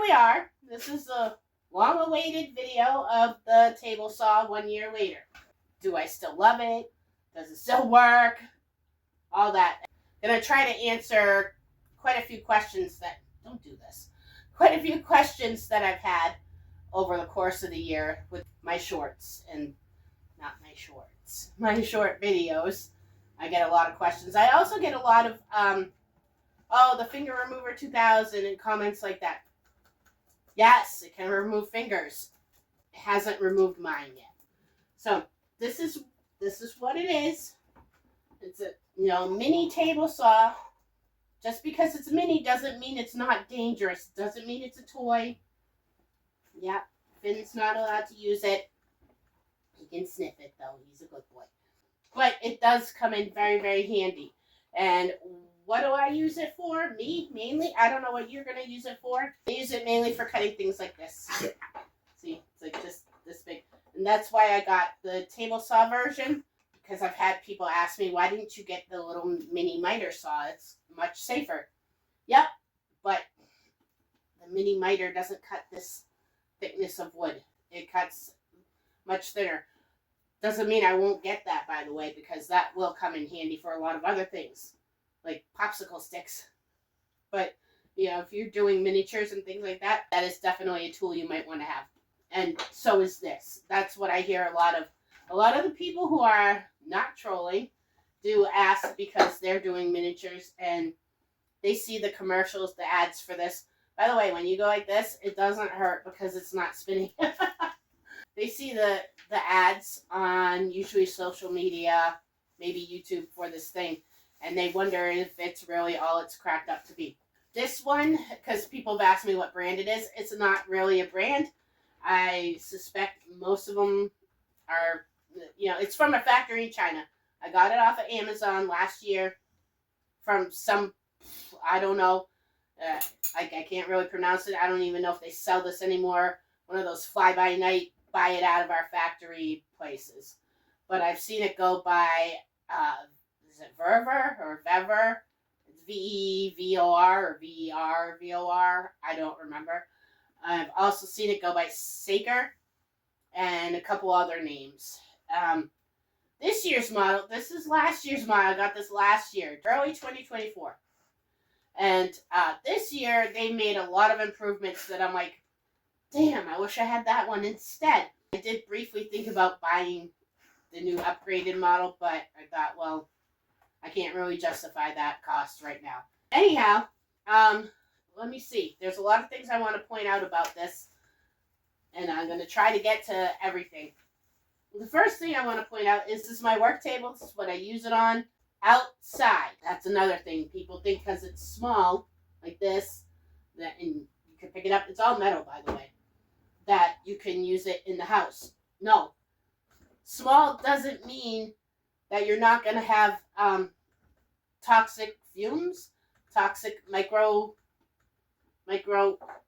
we are. This is a long-awaited video of the table saw 1 year later. Do I still love it? Does it still work? All that. I'm going to try to answer quite a few questions that, don't do this, quite a few questions that I've had over the course of the year with my shorts, and not my shorts, my short videos. I get a lot of questions. I also get a lot of, the finger remover 2000 and comments like that. Yes, it can remove fingers. It hasn't removed mine yet. So this is what it is. It's a mini table saw. Just because it's mini doesn't mean it's not dangerous. Doesn't mean it's a toy. Yeah, Finn's not allowed to use it. He can sniff it though. He's a good boy. But it does come in very, very handy. And what do I use it for? Me, mainly. I don't know what you're going to use it for. I use it mainly for cutting things like this. See, it's like just this big. And that's why I got the table saw version, because I've had people ask me, why didn't you get the little mini miter saw? It's much safer. Yep, but the mini miter doesn't cut this thickness of wood. It cuts much thinner. Doesn't mean I won't get that, by the way, because that will come in handy for a lot of other things, like popsicle sticks. But, if you're doing miniatures and things like that, that is definitely a tool you might want to have. And so is this. That's what I hear a lot of. A lot of the people who are not trolling do ask because they're doing miniatures and they see the commercials, the ads for this. By the way, when you go like this, it doesn't hurt because it's not spinning. They see the ads on usually social media, maybe YouTube for this thing, and they wonder if it's really all it's cracked up to be. This one, because people have asked me what brand it is, it's not really a brand. I suspect most of them are, it's from a factory in China. I got it off of Amazon last year from some, I don't know, I can't really pronounce it. I don't even know if they sell this anymore. One of those fly-by-night, buy it out of our factory places. But I've seen it go by, is it Verver or Vever? It's V-E-V-O-R or V-E-R-V-O-R. I don't remember. I've also seen it go by Saker and a couple other names. This year's model, this is last year's model. I got this last year, early 2024. And this year, they made a lot of improvements that I'm like, damn, I wish I had that one instead. I did briefly think about buying the new upgraded model, but I thought, well, I can't really justify that cost right now. Anyhow, let me see. There's a lot of things I want to point out about this, and I'm going to try to get to everything. The first thing I want to point out is this is my work table. This is what I use it on outside. That's another thing. People think because it's small, like this, that and you can pick it up. It's all metal, by the way, that you can use it in the house. No. Small doesn't mean that you're not going to have toxic fumes, toxic micro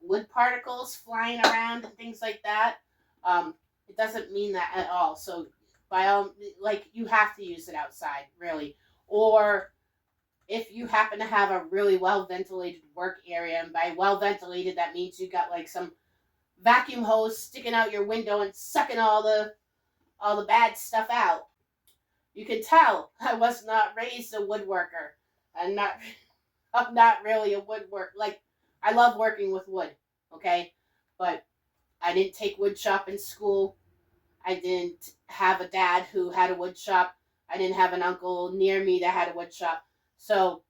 wood particles flying around and things like that. It doesn't mean that at all. So you have to use it outside, really. Or if you happen to have a really well ventilated work area, and by well ventilated that means you got like some vacuum hose sticking out your window and sucking all the bad stuff out. You can tell I was not raised a woodworker. I'm not really a woodworker. Like, I love working with wood, okay? But I didn't take wood shop in school. I didn't have a dad who had a wood shop. I didn't have an uncle near me that had a wood shop. So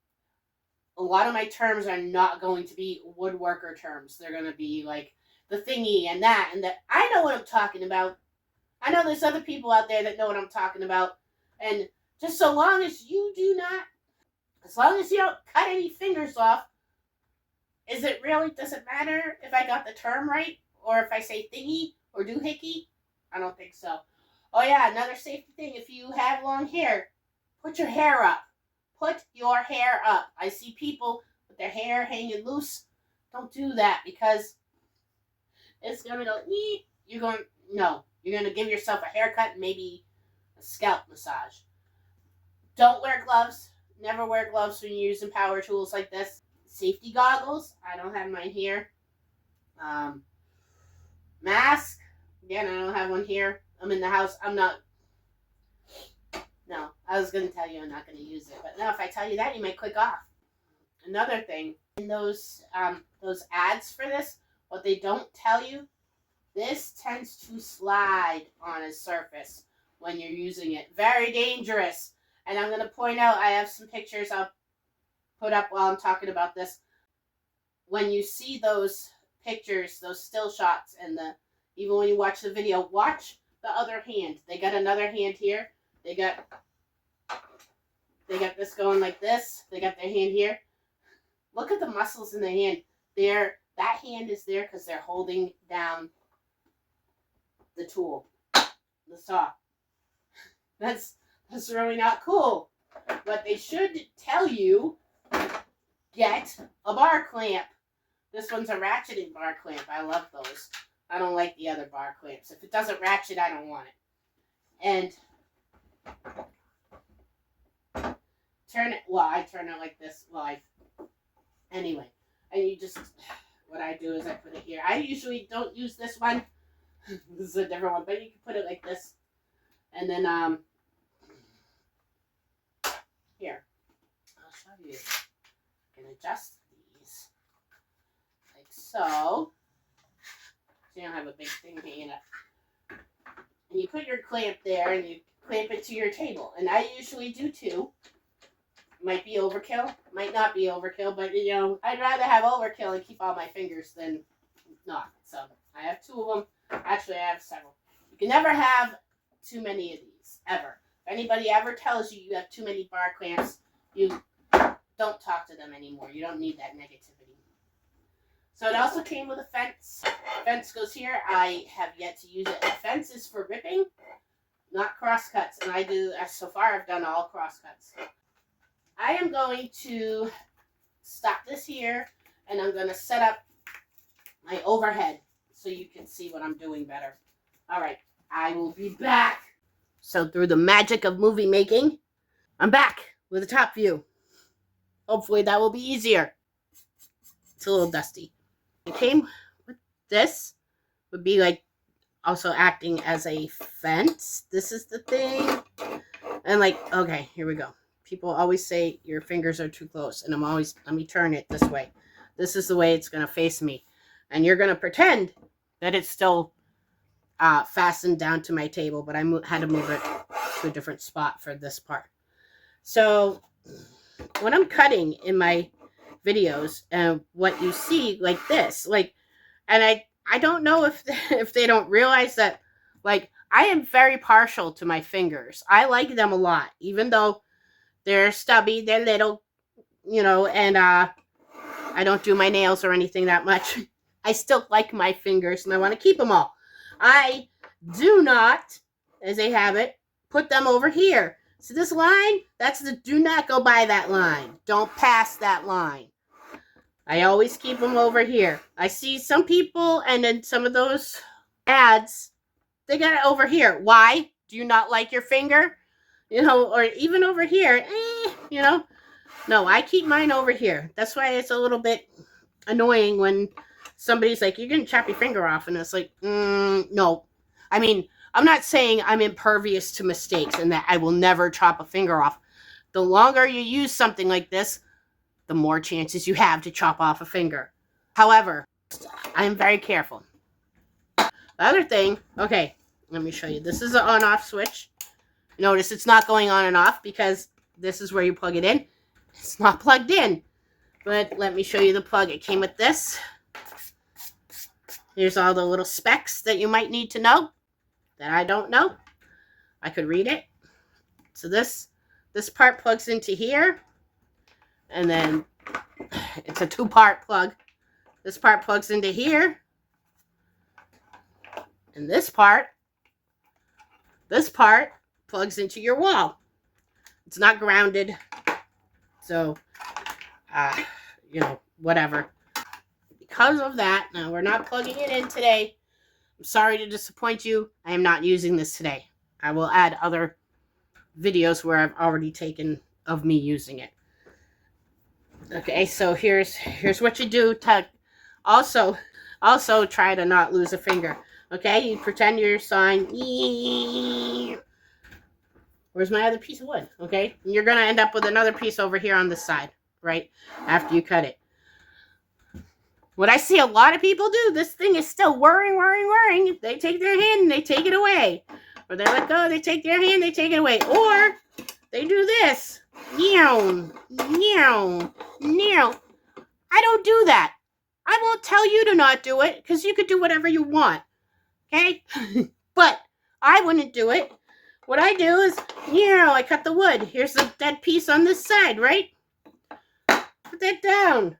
a lot of my terms are not going to be woodworker terms. They're going to be like the thingy and that and that. I know what I'm talking about. I know there's other people out there that know what I'm talking about. And just so long as you as long as you don't cut any fingers off, does it matter if I got the term right? Or if I say thingy or doohickey? I don't think so. Oh yeah, another safety thing. If you have long hair, put your hair up. Put your hair up. I see people with their hair hanging loose. Don't do that because it's going to go, you're going to give yourself a haircut and maybe a scalp massage. Don't wear gloves. Never wear gloves when you're using power tools like this. Safety goggles. I don't have mine here. Mask. Again, I don't have one here. I'm in the house. No, I was going to tell you I'm not going to use it. But now if I tell you that, you might click off. Another thing, in those ads for this, what they don't tell you, this tends to slide on a surface when you're using it. Very dangerous. And I'm going to point out, I have some pictures I'll put up while I'm talking about this. When you see those pictures, those still shots, and even when you watch the video, watch the other hand. They got another hand here. They got this going like this. They got their hand here. Look at the muscles in the hand. That hand is there because they're holding down the tool, the saw. That's really not cool. But they should tell you, get a bar clamp. This one's a ratcheting bar clamp. I love those. I don't like the other bar clamps. If it doesn't ratchet, I don't want it. And I turn it like this. Anyway. And what I do is I put it here. I usually don't use this one. This is a different one, but you can put it like this. And then, here. I'll show you. You can adjust these. Like so. So you don't have a big thing hanging up. And you put your clamp there and you clamp it to your table. And I usually do too. Might be overkill, might not be overkill, but I'd rather have overkill and keep all my fingers than not. So I have 2 of them. Actually, I have several. You can never have too many of these, ever. If anybody ever tells you you have too many bar clamps, you don't talk to them anymore. You don't need that negativity. So it also came with a fence. Fence goes here. I have yet to use it. The fence is for ripping, not crosscuts. And so far I've done all crosscuts. I am going to stop this here, and I'm going to set up my overhead so you can see what I'm doing better. All right, I will be back. So through the magic of movie making, I'm back with a top view. Hopefully that will be easier. It's a little dusty. It came with this, would be like also acting as a fence. This is the thing. And okay, here we go. People always say your fingers are too close, and let me turn it this way. This is the way it's going to face me. And you're going to pretend that it's still fastened down to my table, but I had to move it to a different spot for this part. So when I'm cutting in my videos, what you see like this, and I don't know if they don't realize that, I am very partial to my fingers. I like them a lot, even though they're stubby, they're little, and I don't do my nails or anything that much. I still like my fingers, and I want to keep them all. I do not, as a habit, put them over here. So this line, do not go by that line. Don't pass that line. I always keep them over here. I see some people, and in some of those ads, they got it over here. Why? Do you not like your finger? Or even over here, No, I keep mine over here. That's why it's a little bit annoying when somebody's like, you're going to chop your finger off. And it's like, no. I mean, I'm not saying I'm impervious to mistakes and that I will never chop a finger off. The longer you use something like this, the more chances you have to chop off a finger. However, I am very careful. The other thing, okay, let me show you. This is an on-off switch. Notice it's not going on and off because this is where you plug it in. It's not plugged in. But let me show you the plug. It came with this. Here's all the little specs that you might need to know that I don't know. I could read it. So this part plugs into here. And then it's a 2-part plug. This part plugs into here. And this part plugs into your wall. It's not grounded. So, whatever. Because of that, now we're not plugging it in today. I'm sorry to disappoint you. I am not using this today. I will add other videos where I've already taken of me using it. Okay, so here's what you do to also, Also, try to not lose a finger. Okay, you pretend you're sawing. Where's my other piece of wood? Okay, and you're gonna end up with another piece over here on this side, right? After you cut it. What I see a lot of people do, this thing is still whirring. They take their hand and they take it away. Or they let go, they take their hand, they take it away. Or they do this. Meow, meow, meow. I don't do that. I won't tell you to not do it because you could do whatever you want. Okay? But I wouldn't do it. What I do is, I cut the wood. Here's the dead piece on this side, right? Put that down.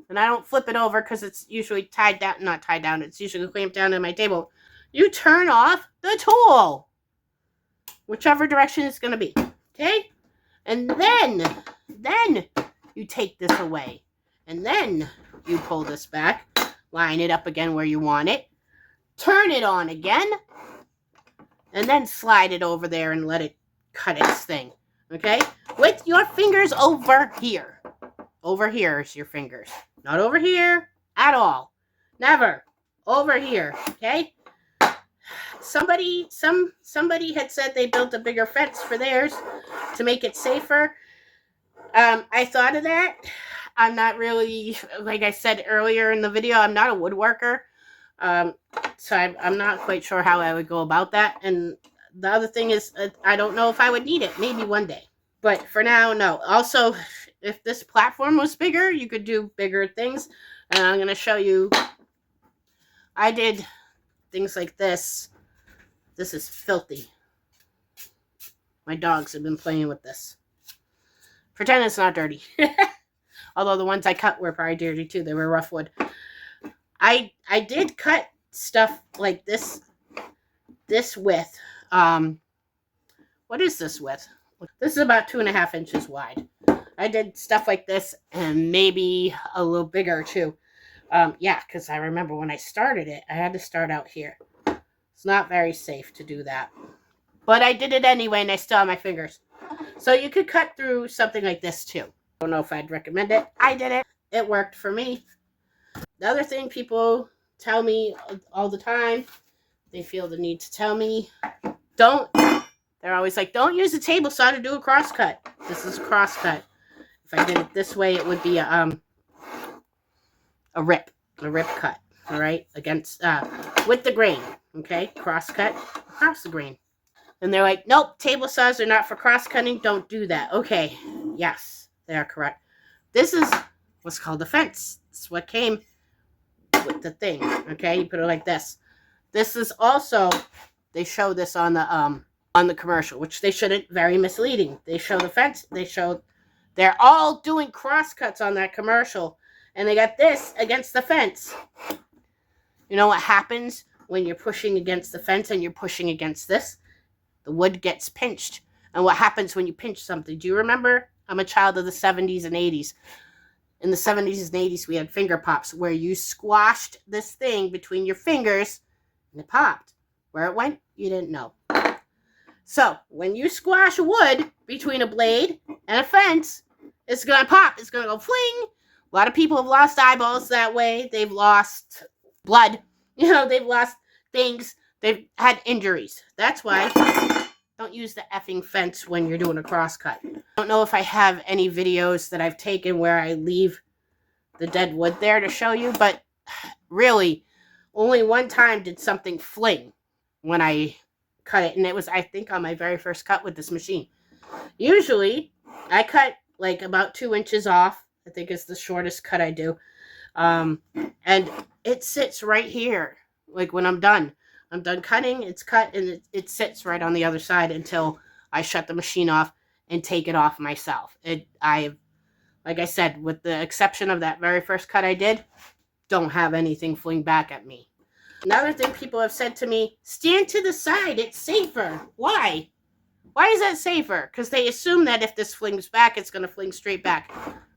And I don't flip it over because it's usually tied down, not tied down, it's usually clamped down to my table. You turn off the tool, whichever direction it's going to be, okay? And then you take this away. And then you pull this back, line it up again where you want it, turn it on again, and then slide it over there and let it cut its thing, okay? With your fingers over here. Over here is your fingers. Not over here at all. Never. Over here, okay? Somebody had said they built a bigger fence for theirs to make it safer. I thought of that. I'm not really, like I said earlier in the video, I'm not a woodworker. So I'm not quite sure how I would go about that. And the other thing is, I don't know if I would need it. Maybe one day. But for now, no. Also, if this platform was bigger, you could do bigger things. And I'm going to show you. I did things like this. This is filthy. My dogs have been playing with this. Pretend it's not dirty. Although the ones I cut were probably dirty too. They were rough wood. I did cut stuff like this width. What is this width? This is about 2.5 inches wide. I did stuff like this and maybe a little bigger too. Yeah, because I remember when I started it, I had to start out here. It's not very safe to do that. But I did it anyway and I still have my fingers. So you could cut through something like this too. I don't know if I'd recommend it. I did it. It worked for me. The other thing people tell me all the time, they feel the need to tell me, they're always like, don't use a table saw to do a cross cut. This is a cross cut. If I did it this way, it would be a rip cut, all right, against, with the grain, okay, cross cut across the grain. And they're like, nope, table saws are not for cross cutting, don't do that. Okay, yes, they are correct. This is what's called a fence. It's what came with the thing, okay, you put it like this. This is also, they show this on the commercial, which they shouldn't, very misleading. They show the fence, they're all doing cross cuts on that commercial, and they got this against the fence. You know what happens when you're pushing against the fence and you're pushing against this? The wood gets pinched. And what happens when you pinch something? Do you remember? I'm a child of the 70s and 80s. In the 70s and 80s, we had finger pops where you squashed this thing between your fingers and it popped. Where it went, you didn't know. So, when you squash wood between a blade and a fence, it's going to pop. It's going to go fling. A lot of people have lost eyeballs that way. They've lost blood. They've lost things. They've had injuries. That's why don't use the effing fence when you're doing a cross cut. I don't know if I have any videos that I've taken where I leave the dead wood there to show you, but really, only one time did something fling when I cut it, and it was, I think, on my very first cut with this machine. Usually, I cut like about 2 inches off. I think it's the shortest cut I do. And it sits right here. Like when I'm done cutting, it's cut, and it sits right on the other side until I shut the machine off and take it off myself. Like I said, with the exception of that very first cut I did, don't have anything fling back at me. Another thing people have said to me, stand to the side, it's safer. Why? Why is that safer? Because they assume that if this flings back, it's going to fling straight back.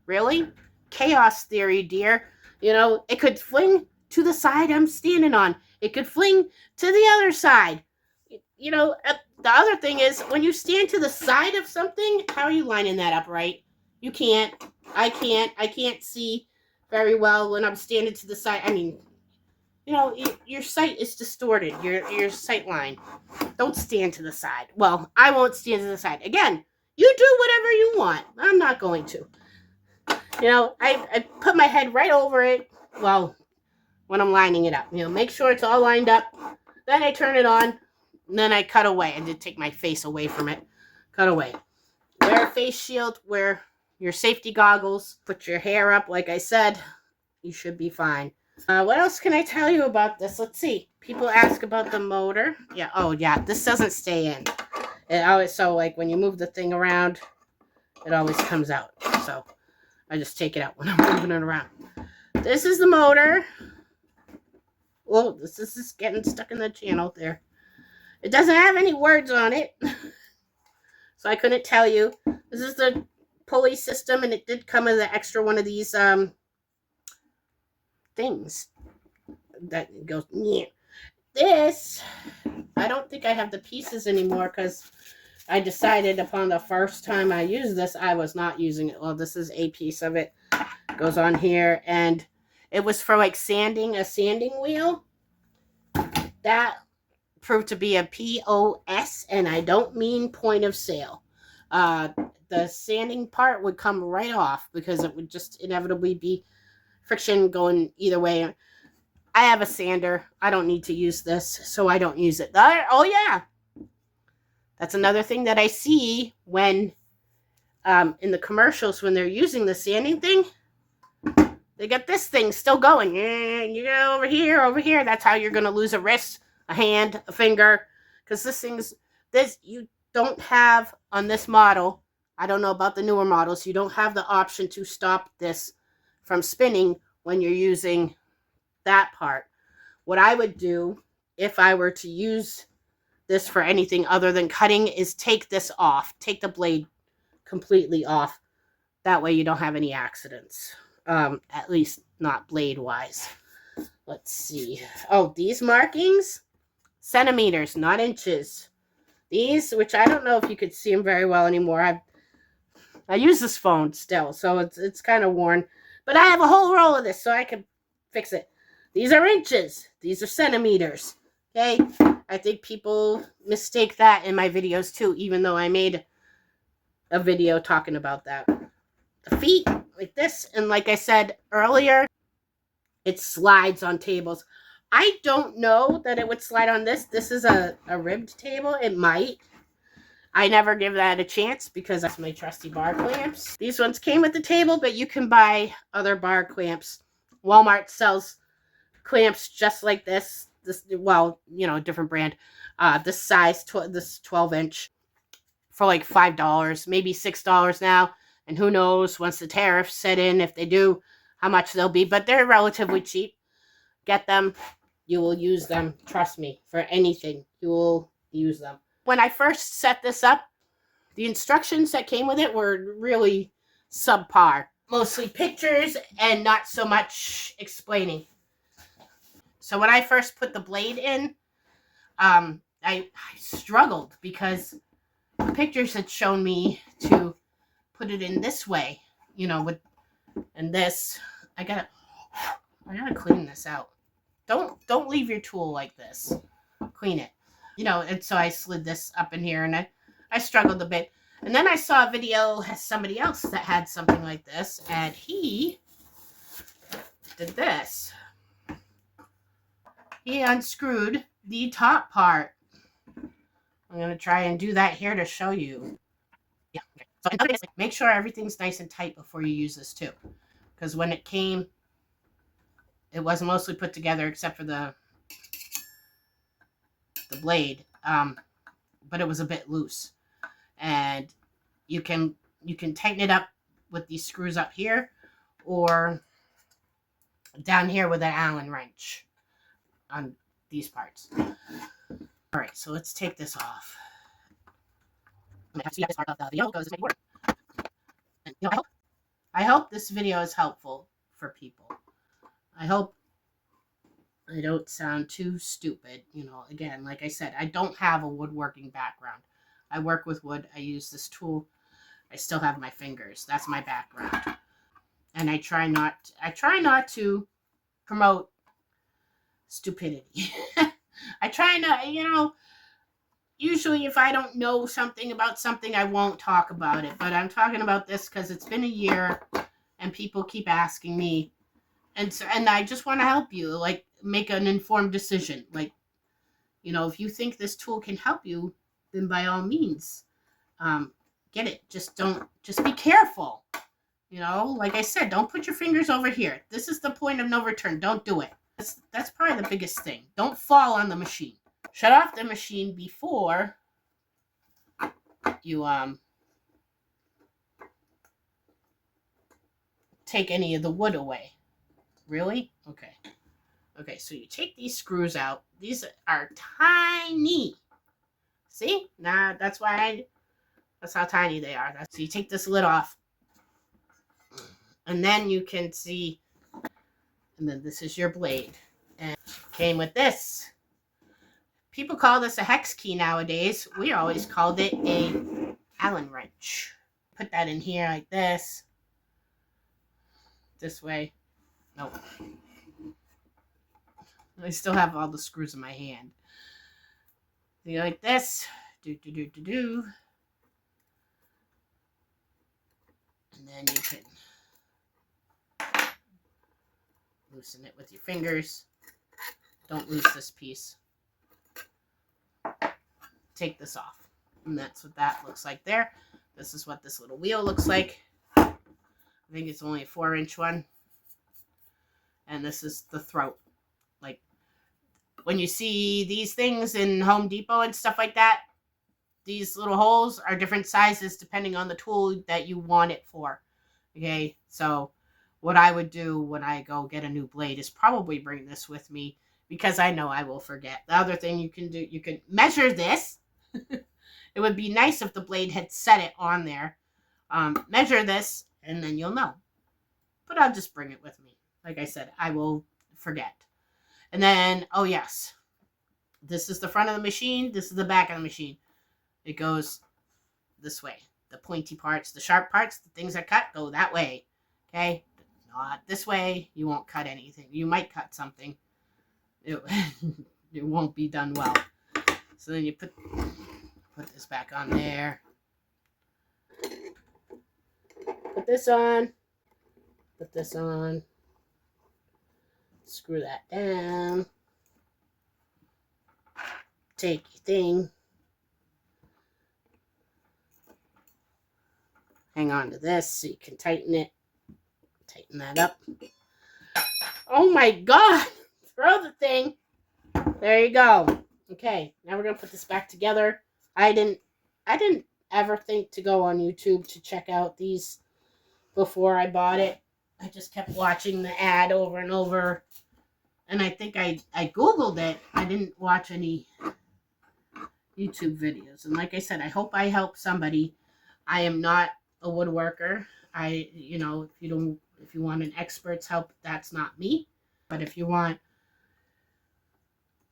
Really? Chaos theory, dear. It could fling to the side I'm standing on. It could fling to the other side. The other thing is, when you stand to the side of something, how are you lining that up right? You can't. I can't see very well when I'm standing to the side. I mean, you know, your sight is distorted, your sight line. Don't stand to the side. Well, I won't stand to the side. Again, you do whatever you want. I'm not going to. You know, I put my head right over it. Well, when I'm lining it up, you know, make sure it's all lined up. Then I turn it on. And then I cut away. I did take my face away from it. Cut away. Wear a face shield. Wear your safety goggles. Put your hair up, like I said. You should be fine. What else can I tell you about this? Let's see. People ask about the motor. Yeah. Oh, yeah. This doesn't stay in. It always, so like when you move the thing around, it always comes out. So I just take it out when I'm moving it around. This is the motor. Oh, this is getting stuck in the channel there. It doesn't have any words on it, so I couldn't tell you. This is the pulley system, and it did come with an extra one of these things that goes. Yeah. This, I don't think I have the pieces anymore because I decided upon the first time I used this, I was not using it. Well, this is a piece of it. Goes on here, and it was for like sanding a sanding wheel. That proved to be a POS, and I don't mean point of sale. The sanding part would come right off because it would just inevitably be friction going either way. I have a sander. I don't need to use this, so I don't use it. Oh, yeah. That's another thing that I see when in the commercials when they're using the sanding thing. They got this thing still going. You go over here. That's how you're going to lose a wrist, a hand, a finger. Because this you don't have on this model. I don't know about the newer models. You don't have the option to stop this from spinning when you're using that part. What I would do if I were to use this for anything other than cutting is take this off. Take the blade completely off. That way you don't have any accidents. At least not blade wise. Let's see. Oh, these markings, centimeters, not inches. These, which I don't know if you could see them very well anymore. I use this phone still, so it's kind of worn. But I have a whole roll of this, so I can fix it. These are inches. These are centimeters. Okay? I think people mistake that in my videos too, even though I made a video talking about that. The feet, like this, and like I said earlier, it slides on tables. I don't know that it would slide on this. This is a ribbed table. It might. I never give that a chance because that's my trusty bar clamps. These ones came with the table, but you can buy other bar clamps. Walmart sells clamps just like this. Well, you know, different brand. This size, this 12-inch for like $5, maybe $6 now. And who knows, once the tariffs set in, if they do, how much they'll be. But they're relatively cheap. Get them. You will use them. Trust me, for anything. You will use them. When I first set this up, the instructions that came with it were really subpar. Mostly pictures and not so much explaining. So when I first put the blade in, I struggled because the pictures had shown me to put it in this way, you know, and this. I gotta clean this out. Don't leave your tool like this. Clean it. You know, and so I slid this up in here, and I struggled a bit. And then I saw a video of somebody else that had something like this, and he did this. He unscrewed the top part. I'm going to try and do that here to show you. Yeah. Okay. So make sure everything's nice and tight before you use this too. Because when it came, it was mostly put together except for the blade. But it was a bit loose. And you can tighten it up with these screws up here or down here with an Allen wrench on these parts. All right, so let's take this off. I'm gonna have to speed up this part of the video because it's making work. And, you know, I hope this video is helpful for people. I hope I don't sound too stupid. You know, again, like I said, I don't have a woodworking background. I work with wood. I use this tool. I still have my fingers. That's my background. And I try not to promote stupidity. I try not, usually if I don't know something about something, I won't talk about it. But I'm talking about this because it's been a year and people keep asking me. And I just want to help you, like, make an informed decision. Like, if you think this tool can help you, then by all means, get it. Just be careful. Like I said, don't put your fingers over here. This is the point of no return. Don't do it. That's probably the biggest thing. Don't fall on the machine. Shut off the machine before you take any of the wood away. Really? Okay, so you take these screws out. These are tiny. See? That's how tiny they are. So you take this lid off. And then you can see, and then this is your blade. And came with this. People call this a hex key nowadays. We always called it a Allen wrench. Put that in here like this. This way. Nope. I still have all the screws in my hand. So you like this. Do. And then you can loosen it with your fingers. Don't lose this piece. Take this off. And that's what that looks like there. This is what this little wheel looks like. I think it's only a 4-inch one. And this is the throat. Like, when you see these things in Home Depot and stuff like that, these little holes are different sizes depending on the tool that you want it for. Okay, so what I would do when I go get a new blade is probably bring this with me, because I know I will forget. The other thing you can do, you can measure this. It would be nice if the blade had set it on there. Measure this, and then you'll know. But I'll just bring it with me. Like I said, I will forget. And then, oh yes, this is the front of the machine. This is the back of the machine. It goes this way. The pointy parts, the sharp parts, the things that cut, go that way. Okay? Not this way. You won't cut anything. You might cut something. It won't be done well. So then you put this back on there. Put this on. Put this on. Screw that down. Take your thing. Hang on to this so you can tighten it. Tighten that up. Oh my God! Throw the thing. There you go. Okay, now we're gonna put this back together. I didn't ever think to go on YouTube to check out these before I bought it. I just kept watching the ad over and over. And I think I Googled it. I didn't watch any YouTube videos. And like I said, I hope I help somebody. I am not a woodworker. If you want an expert's help, that's not me. But if you want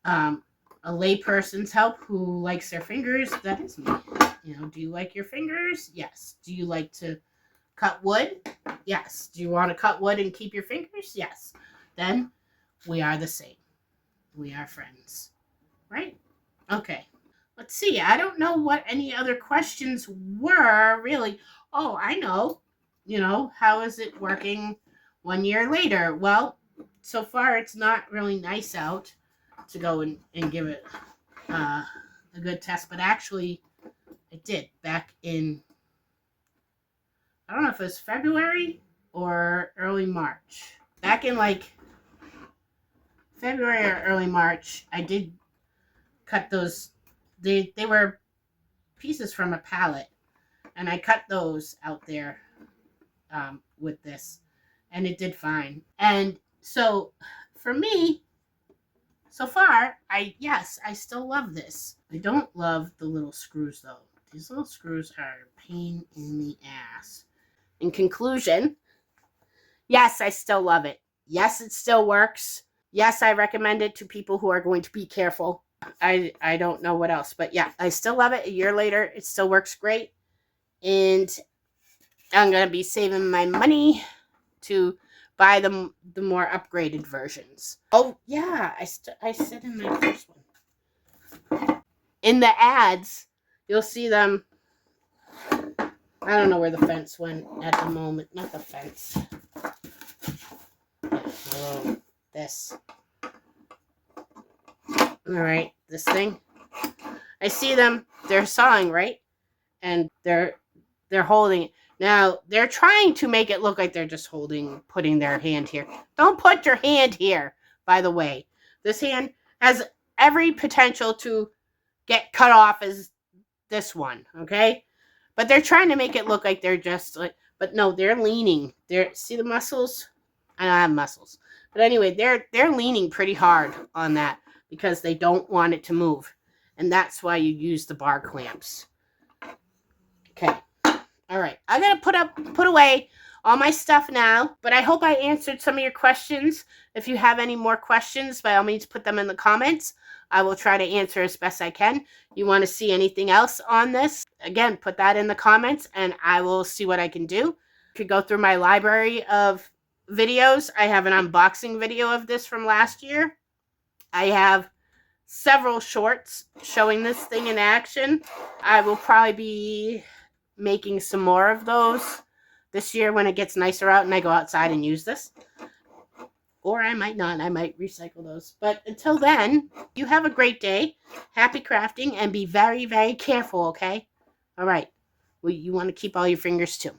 a layperson's help who likes their fingers, that is me. Do you like your fingers? Yes. Do you like to cut wood? Yes. Do you want to cut wood and keep your fingers? Yes. Then we are the same. We are friends. Right? Okay. Let's see. I don't know what any other questions were, really. Oh, I know. How is it working 1 year later? Well, so far it's not really nice out to go and give it a good test. But actually, I did back in, I don't know if it was February or early March. Back in like February or early March, I did cut those. They were pieces from a pallet, and I cut those out there with this, and it did fine. And so for me, so far, I still love this. I don't love the little screws though. These little screws are a pain in the ass. In conclusion, yes, I still love it. Yes, it still works. Yes, I recommend it to people who are going to be careful. I don't know what else, but yeah, I still love it. A year later, it still works great. And I'm going to be saving my money to buy the more upgraded versions. Oh yeah, I said in my first one. In the ads, you'll see them. I don't know where the fence went at the moment. Not the fence. Oh, this. All right, this thing. I see them. They're sawing, right? And they're holding it. Now, they're trying to make it look like they're just putting their hand here. Don't put your hand here, by the way. This hand has every potential to get cut off as this one, okay? But they're trying to make it look like they're just like, but no, they're leaning. See the muscles? I don't have muscles. But anyway, they're leaning pretty hard on that because they don't want it to move. And that's why you use the bar clamps. Okay. All right. I'm going to put away all my stuff now, but I hope I answered some of your questions. If you have any more questions, by all means, put them in the comments. I will try to answer as best I can. You want to see anything else on this? Again, put that in the comments and I will see what I can do. You could go through my library of videos. I have an unboxing video of this from last year. I have several shorts showing this thing in action. I will probably be making some more of those this year when it gets nicer out and I go outside and use this. Or I might not. I might recycle those. But until then, you have a great day. Happy crafting and be very, very careful, okay? All right. Well, you want to keep all your fingers too.